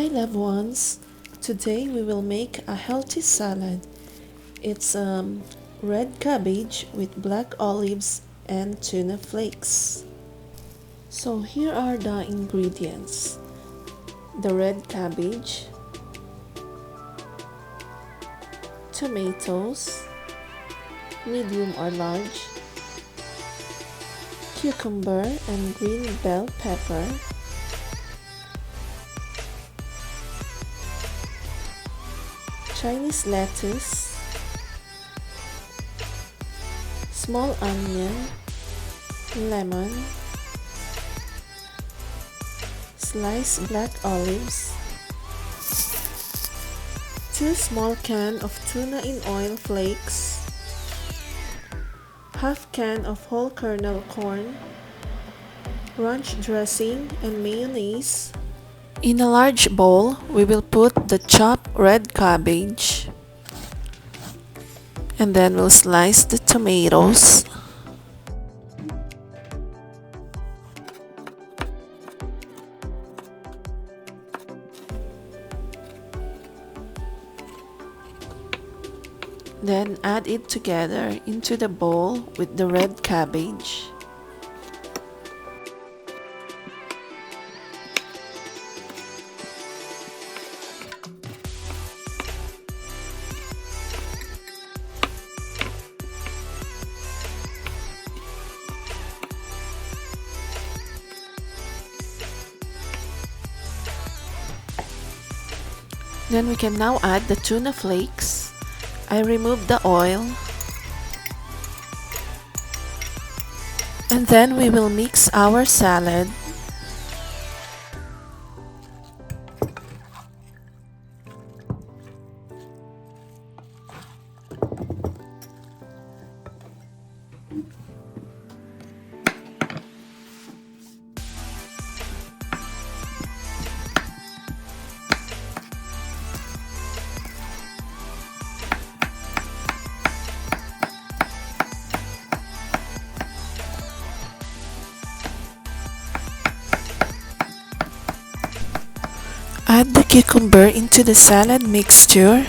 loved ones, today we will make a healthy salad. It's red cabbage with black olives and tuna flakes. So here are the ingredients. The red cabbage, tomatoes, medium or large, cucumber and green bell pepper, Chinese lettuce, small onion, lemon, sliced black olives, 2 small cans of tuna in oil flakes, half can of whole kernel corn, ranch dressing and mayonnaise. In a large bowl, we will put the chopped red cabbage, and then we'll slice the tomatoes. Then add it together into the bowl with the red cabbage. Then we can now add the tuna flakes. I removed the oil. And then we will mix our salad. Add the cucumber into the salad mixture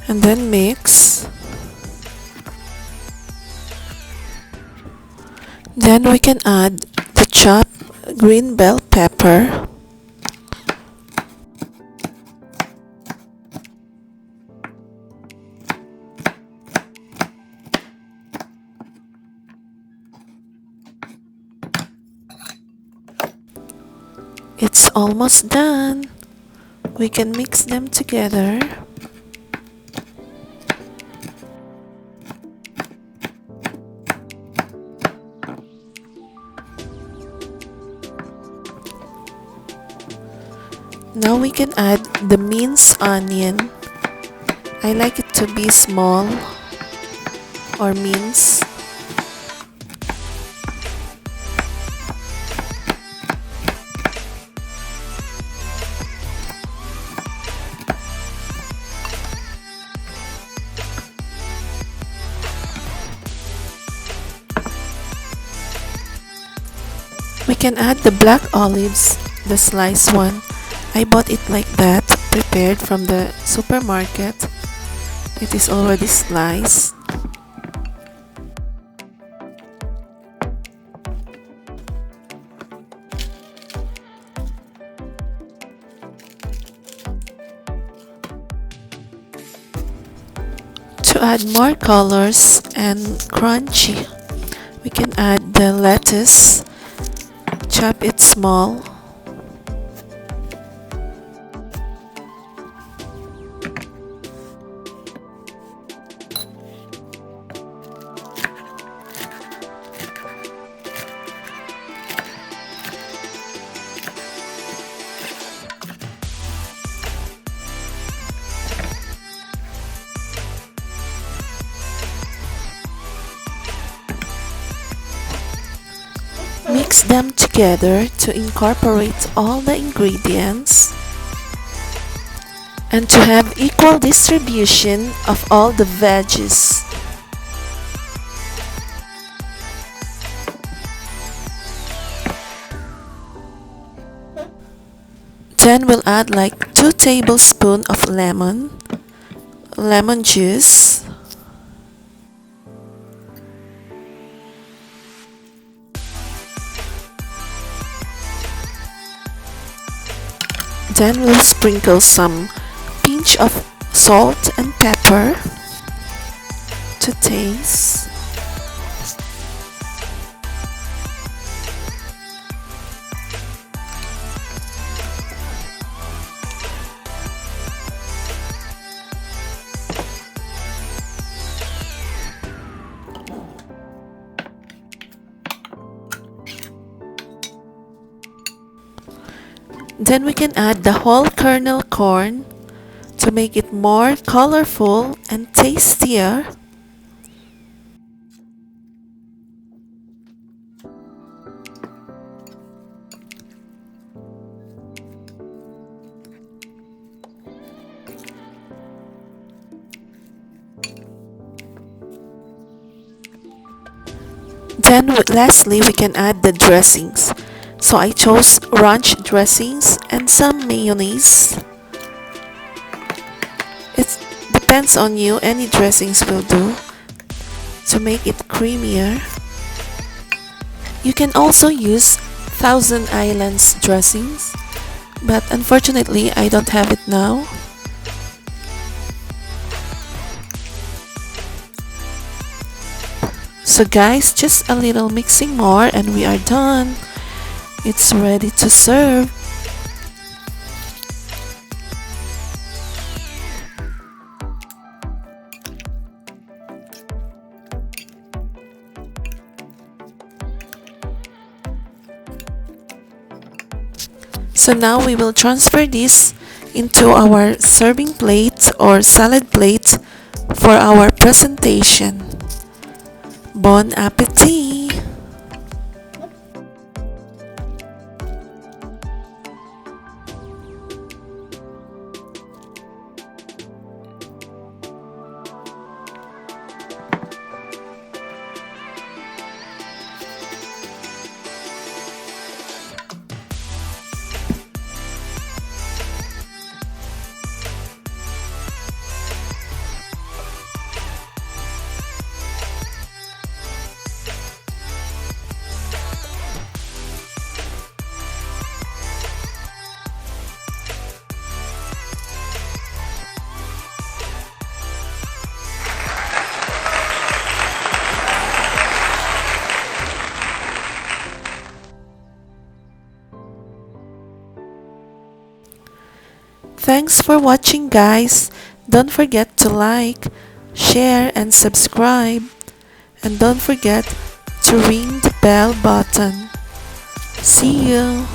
and then mix. Then we can add the chopped green bell pepper, it's almost done. We can mix them together. Now we can add the minced onion. I like it to be small or minced. We can add the black olives, the sliced one. I bought it like that, prepared from the supermarket. It is already sliced. To add more colors and crunchy, we can add the lettuce. Chop it small. Mix them together to incorporate all the ingredients and to have equal distribution of all the veggies. Then we'll add like 2 tablespoons of lemon juice. Then we'll sprinkle some pinch of salt and pepper to taste. Then we can add the whole kernel corn to make it more colorful and tastier. Then lastly, we can add the dressings. So I chose ranch dressings and some mayonnaise. It depends on you, any dressings will do to make it creamier. You can also use Thousand Islands dressings, but unfortunately I don't have it now. So guys, just a little mixing more and we are done. It's ready to serve. So now we will transfer this into our serving plate or salad plate for our presentation. Bon appetit! Thanks for watching, guys. Don't forget to like, share, and subscribe. And don't forget to ring the bell button. See you.